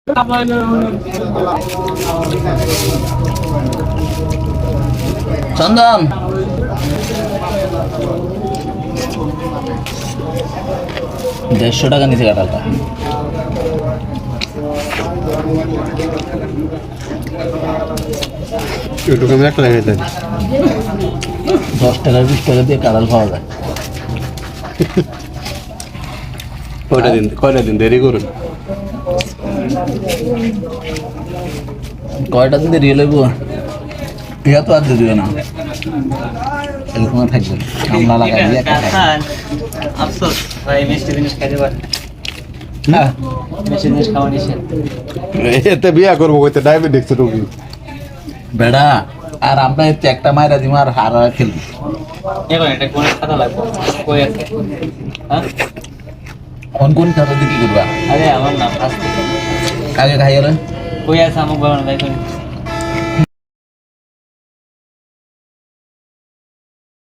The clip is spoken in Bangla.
চন্দন, 150 টাকা নিচে কাটালটা। একটু কমে 1 টাকা দেন। 10 টাকা 20 টাকা দিয়ে কাঁঠাল খাওয়া যায়। কয়টা দিন দেরি করুন। কয়টা দিন দেরি হইব? ইয়া তো আর দিবে না, এরকম থাকবে কামলা লাগাই দিয়ে আফসোস ভাই, মিষ্টি জিনিস খাইতে পারে না। মিষ্টি জিনিস খাওয়া নিষেধ। এতে বিয়া করবো কইতে ডায়াবেটিক্স রোগী বেড়া, আর আমরা এতে একটা মায়েরা দিমা আর হারা খেলবো। এখন এটা কোন খাতা লাগবে? কই আছে? হ্যাঁ, কোন কোন খাতা দিয়ে কি করবা? আরে আমার নাম আসতে আগে খাই গেলে কই আছে? আমাকে বলো না, তাই তো